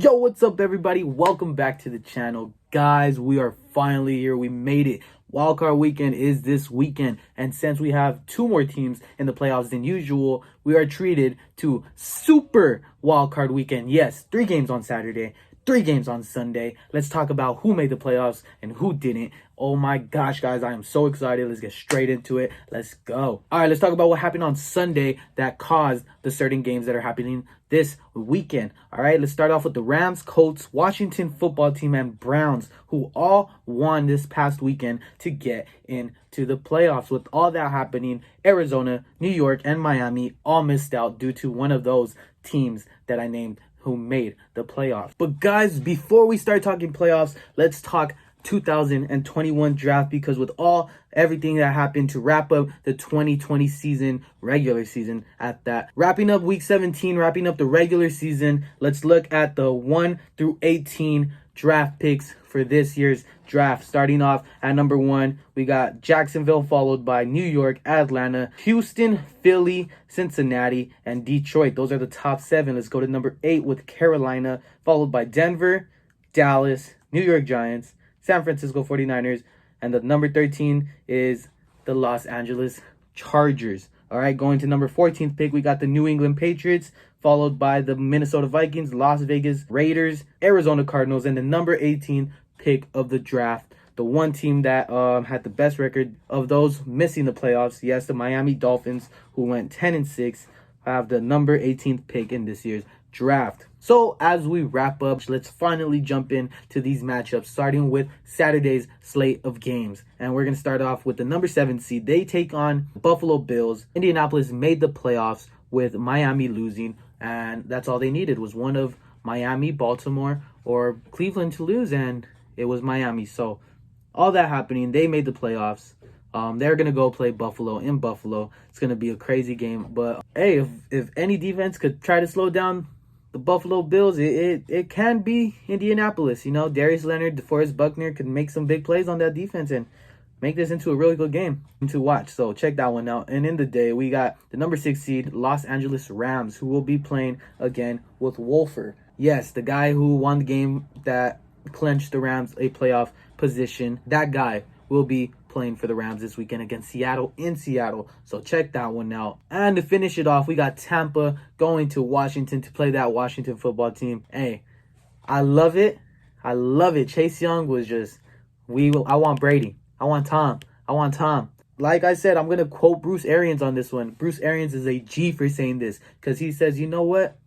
Yo, what's up everybody? Welcome back to the channel. Guys, we are finally here. We made it. Wildcard Weekend is this weekend, and since we have two more teams in the playoffs than usual, we are treated to Super Wildcard Weekend. Yes, 3 games on Saturday, 3 games on Sunday. Let's talk about who made the playoffs and who didn't. Oh my gosh, guys, I am so excited. Let's get straight into it. Let's go. All right, let's talk about what happened on Sunday that caused the certain games that are happening this weekend. All right, let's start off with the Rams, Colts, Washington football team, and Browns, who all won this past weekend to get into the playoffs. With all that happening, Arizona, New York, and Miami all missed out due to one of those teams that I named who made the playoffs. But guys, before we start talking playoffs, let's talk 2021 draft, because with everything that happened to wrap up the 2020 season, regular season at that, wrapping up week 17, wrapping up the regular season, let's look at the 1 through 18 draft picks for this year's draft. Starting off at number 1, we got Jacksonville, followed by New York, Atlanta, Houston, Philly, Cincinnati, and Detroit. Those are the top 7. Let's go to number 8 with Carolina, followed by Denver, Dallas, New York Giants, San Francisco 49ers, and the number 13 is the Los Angeles Chargers. All right, going to number 14th pick, we got the New England Patriots, followed by the Minnesota Vikings, Las Vegas Raiders, Arizona Cardinals, and the number 18 pick of the draft, the one team that had the best record of those missing the playoffs. Yes, the Miami Dolphins, who went 10-6, have the number 18th pick in this year's draft. So as we wrap up, let's finally jump in to these matchups, starting with Saturday's slate of games. And we're going to start off with the number 7 seed. They take on Buffalo Bills. Indianapolis made the playoffs with Miami losing, and that's all they needed was one of Miami, Baltimore, or Cleveland to lose, and it was Miami. So all that happening, they made the playoffs. They're going to go play Buffalo in Buffalo. It's going to be a crazy game. But hey, if any defense could try to slow down the Buffalo Bills, it can be Indianapolis. You know, Darius Leonard, DeForest Buckner could make some big plays on that defense and make this into a really good game to watch. So check that one out. And in the day, we got the number 6 seed, Los Angeles Rams, who will be playing again with Wolfer. Yes, the guy who won the game that clinched the Rams a playoff position. That guy will be playing for the Rams this weekend against Seattle in Seattle. So check that one out. And to finish it off, we got Tampa going to Washington to play that Washington football team. Hey, I love it. I love it. Chase Young was just, I want Brady. I want Tom. I want Tom. Like I said, I'm going to quote Bruce Arians on this one. Bruce Arians is a G for saying this, because he says, you know what?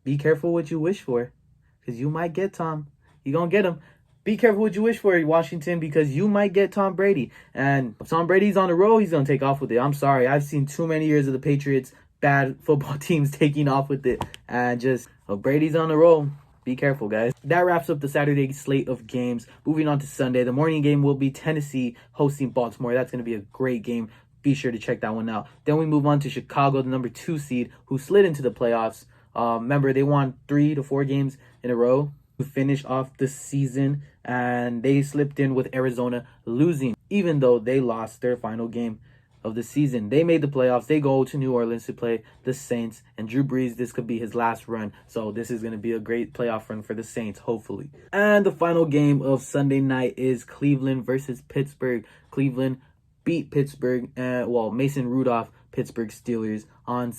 Be careful what you wish for, because you might get Tom. You're going to get him. Be careful what you wish for, Washington, because you might get Tom Brady. And if Tom Brady's on the roll, he's going to take off with it. I'm sorry. I've seen too many years of the Patriots, bad football teams taking off with it. And just, if Brady's on the roll, be careful, guys. That wraps up the Saturday slate of games. Moving on to Sunday, the morning game will be Tennessee hosting Baltimore. That's going to be a great game. Be sure to check that one out. Then we move on to Chicago, the number 2 seed, who slid into the playoffs. Remember, they won 3 to 4 games in a row to finish off the season, and they slipped in with Arizona losing, even though they lost their final game of the season. They made the playoffs. They go to New Orleans to play the Saints, and Drew Brees, this could be his last run. So this is going to be a great playoff run for the Saints, hopefully. And the final game of Sunday night is Cleveland versus Pittsburgh. Cleveland beat Pittsburgh, Mason Rudolph, Pittsburgh Steelers on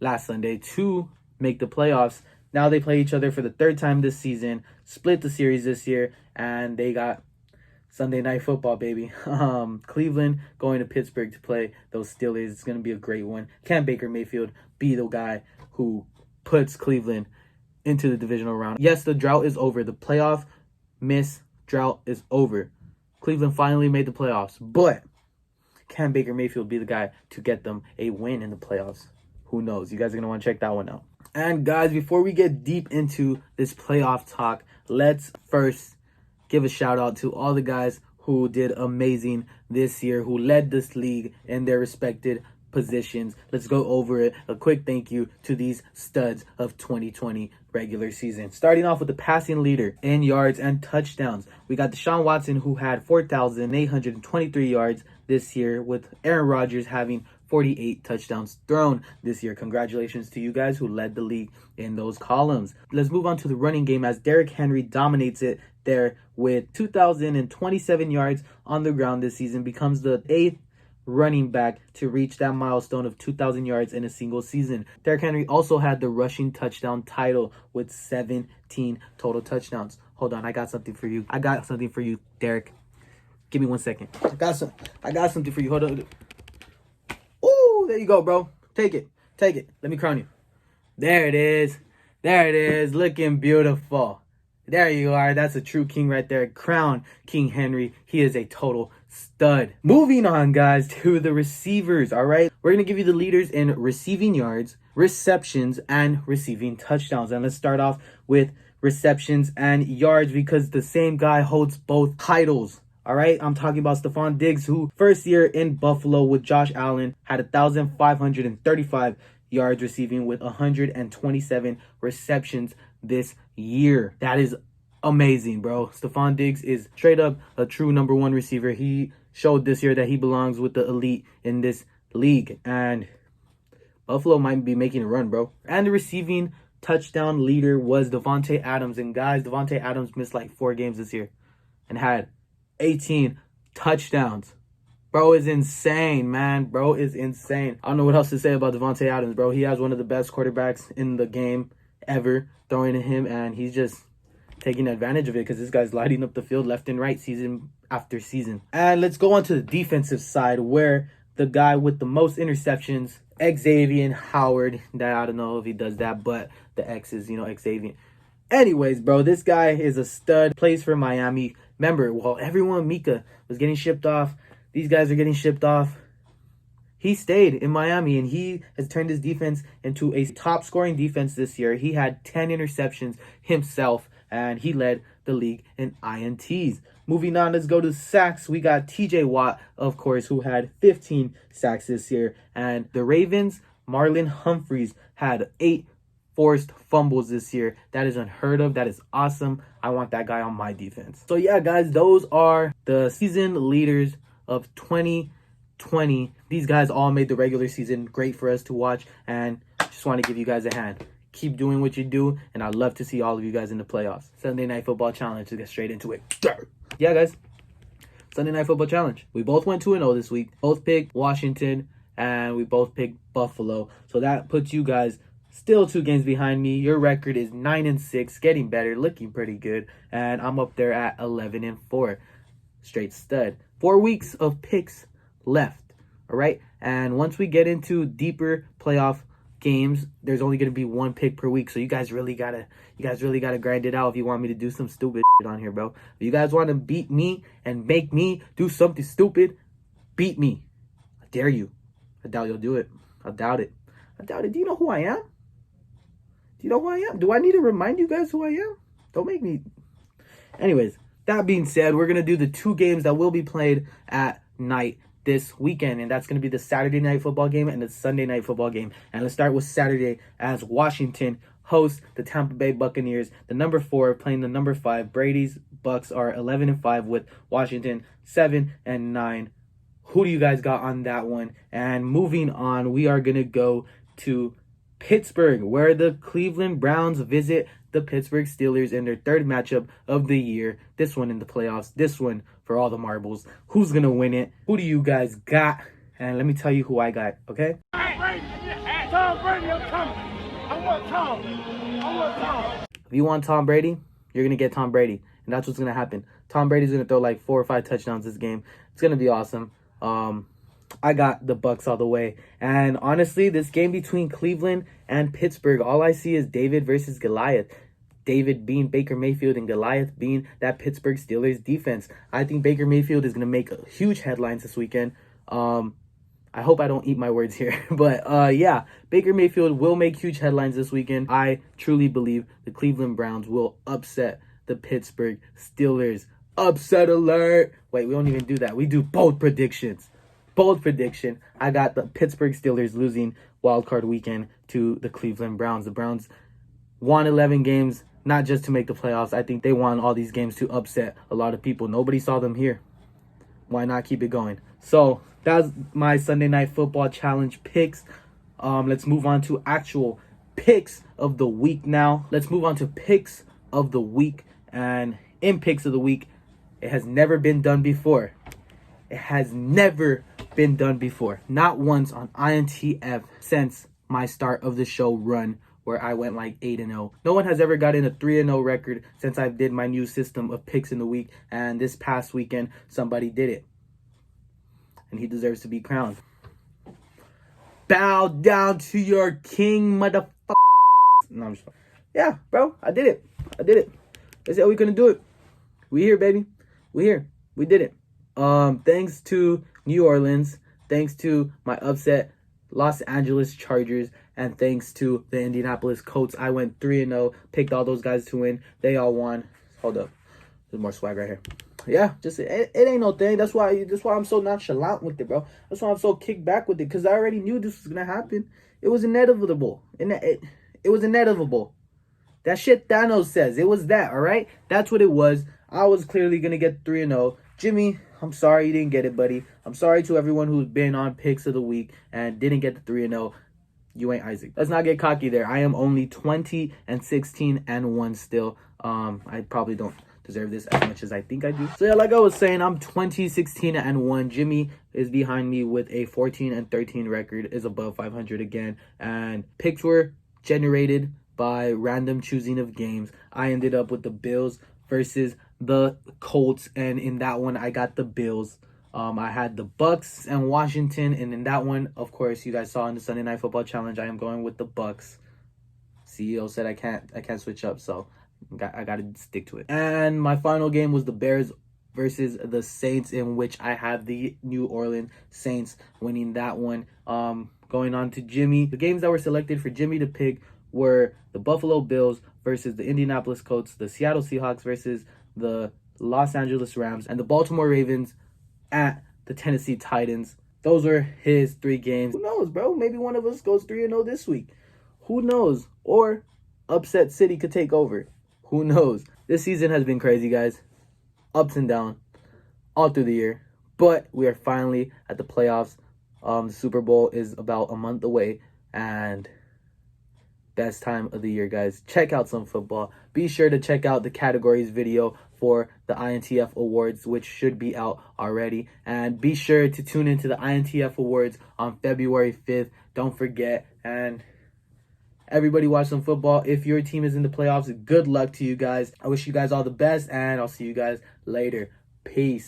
last Sunday, to make the playoffs. Now they play each other for the 3rd time this season, split the series this year, and they got Sunday Night Football, baby. Cleveland going to Pittsburgh to play those Steelers. It's going to be a great one. Can Baker Mayfield be the guy who puts Cleveland into the divisional round? Yes, the drought is over. The playoff drought is over. Cleveland finally made the playoffs, but can Baker Mayfield be the guy to get them a win in the playoffs? Who knows? You guys are going to want to check that one out. And guys, before we get deep into this playoff talk, let's first give a shout out to all the guys who did amazing this year, who led this league in their respected positions. Let's go over it. A quick thank you to these studs of 2020 regular season. Starting off with the passing leader in yards and touchdowns, we got Deshaun Watson, who had 4,823 yards this year, with Aaron Rodgers having 48 touchdowns thrown this year. Congratulations to you guys who led the league in those columns. Let's move on to the running game as Derrick Henry dominates it there with 2,027 yards on the ground this season, becomes the 8th running back to reach that milestone of 2,000 yards in a single season. Derrick Henry also had the rushing touchdown title with 17 total touchdowns. Hold on, I got something for you. Derrick. Give me 1 second. I got something for you. Hold on. Ooh, there you go, bro. Take it. Let me crown you. There it is. Looking beautiful. There you are. That's a true king right there. Crown King Henry. He is a total stud. Moving on, guys, to the receivers, all right? We're going to give you the leaders in receiving yards, receptions, and receiving touchdowns. And let's start off with receptions and yards because the same guy holds both titles. All right, I'm talking about Stephon Diggs, who first year in Buffalo with Josh Allen had 1,535 yards receiving with 127 receptions this year. That is amazing, bro. Stephon Diggs is straight up a true number one receiver. He showed this year that he belongs with the elite in this league, and Buffalo might be making a run, bro. And the receiving touchdown leader was Davante Adams. And guys, Davante Adams missed like 4 games this year and had 18 touchdowns. Bro is insane, man. Bro is insane. I don't know what else to say about Davante Adams, bro. He has one of the best quarterbacks in the game ever throwing to him, and he's just taking advantage of it because this guy's lighting up the field left and right season after season. And let's go on to the defensive side where the guy with the most interceptions, Xavier Howard, that I don't know if he does that, but the X is, Xavier. Anyways, bro, this guy is a stud, plays for Miami. Remember, while everyone, Mika, was getting shipped off, these guys are getting shipped off. He stayed in Miami, and he has turned his defense into a top-scoring defense this year. He had 10 interceptions himself, and he led the league in INTs. Moving on, let's go to sacks. We got TJ Watt, of course, who had 15 sacks this year. And the Ravens, Marlon Humphreys, had 8 forced fumbles this year. That is unheard of. That is awesome. I want that guy on my defense. So yeah, guys, those are the season leaders of 2020. These guys all made the regular season great for us to watch, and just want to give you guys a hand. Keep doing what you do, and I'd love to see all of you guys in the playoffs. Sunday Night Football Challenge. Let's get straight into it. Yeah, guys. Sunday Night Football Challenge. We both went 2-0 this week. Both picked Washington, and we both picked Buffalo. So that puts you guys still 2 games behind me. Your record is 9-6, getting better, looking pretty good. And I'm up there at 11-4. Straight stud. 4 weeks of picks left. All right. And once we get into deeper playoff games, there's only going to be 1 pick per week. So you guys really gotta grind it out if you want me to do some stupid shit on here, bro. If you guys want to beat me and make me do something stupid, beat me. I dare you. I doubt you'll do it. I doubt it. Do you know who I am? Do I need to remind you guys who I am? Don't make me. Anyways, that being said, we're going to do the 2 games that will be played at night this weekend, and that's going to be the Saturday night football game and the Sunday night football game. And let's start with Saturday as Washington hosts the Tampa Bay Buccaneers, the number 4 playing the number 5. Brady's Bucks are 11-5 with Washington 7-9. Who do you guys got on that one? And moving on, we are going to go to Pittsburgh, where the Cleveland Browns visit the Pittsburgh Steelers in their 3rd matchup of the year. This one in the playoffs. This one for all the marbles. Who's going to win it? Who do you guys got? And let me tell you who I got, okay? Tom Brady, I'm coming. I want Tom. If you want Tom Brady, you're going to get Tom Brady. And that's what's going to happen. Tom Brady's going to throw like 4 or 5 touchdowns this game. It's going to be awesome. I got the Bucks all the way. And honestly, this game between Cleveland and Pittsburgh, all I see is David versus Goliath. David being Baker Mayfield and Goliath being that Pittsburgh Steelers defense. I think Baker Mayfield is going to make huge headlines this weekend. I hope I don't eat my words here. But yeah, Baker Mayfield will make huge headlines this weekend. I truly believe the Cleveland Browns will upset the Pittsburgh Steelers. Upset alert. Wait, we don't even do that. We do bold predictions. Bold prediction. I got the Pittsburgh Steelers losing Wildcard Weekend to the Cleveland Browns. The Browns won 11 games, not just to make the playoffs. I think they won all these games to upset a lot of people. Nobody saw them here. Why not keep it going? So That's my Sunday Night Football Challenge picks. Let's move on to actual picks of the week now. Let's move on to picks of the week. And in picks of the week, it has never been done before. It has never been done before. Not once on I.T.F. since my start of the show run where I went like 8-0. No one has ever gotten a 3-0 record since I did my new system of picks in the week. And this past weekend, somebody did it. And he deserves to be crowned. Bow down to your king, motherfucker. No, I'm just fine. Yeah, bro, I did it. They said we couldn't do it. We here, baby. We here. We did it. Thanks to New Orleans, thanks to my upset Los Angeles Chargers, and thanks to the Indianapolis Colts, I went 3-0, picked all those guys to win. They all won. Hold up. There's more swag right here. Yeah, just it ain't no thing. That's why I'm so nonchalant with it, bro. That's why I'm so kicked back with it, because I already knew this was gonna happen. It was inevitable. It was inevitable. That shit Thanos says. It was that, all right? That's what it was. I was clearly gonna get 3-0. Jimmy, I'm sorry you didn't get it, buddy. I'm sorry to everyone who's been on picks of the week and didn't get the 3-0. You ain't Isaac. Let's not get cocky there. I am only 20-16-1 still. I probably don't deserve this as much as I think I do. So yeah, like I was saying, I'm 20-16-1. Jimmy is behind me with a 14-13 record, is above 500 again. And picks were generated by random choosing of games. I ended up with the Bills versus the Colts, and in that one I got the Bills. I had the Bucks and Washington, and in that one, of course, you guys saw in the Sunday Night Football Challenge, I am going with the Bucks. CEO said I can't switch up, so I got to stick to it. And my final game was the Bears versus the Saints, in which I had the New Orleans Saints winning that one. Going on to Jimmy. The games that were selected for Jimmy to pick were the Buffalo Bills versus the Indianapolis Colts, the Seattle Seahawks versus the Los Angeles Rams, and the Baltimore Ravens at the Tennessee Titans. Those were his 3 games. Who knows, bro? Maybe one of us goes 3-0 this week. Who knows? Or upset city could take over. Who knows? This season has been crazy, guys. Ups and downs all through the year. But we are finally at the playoffs. The Super Bowl is about a month away. And best time of the year, guys. Check out some football. Be sure to check out the categories video for the I.T.F Awards, which should be out already. And be sure to tune into the I.T.F Awards on February 5th. Don't forget. And everybody watch some football. If your team is in the playoffs, good luck to you guys. I wish you guys all the best, and I'll see you guys later. Peace.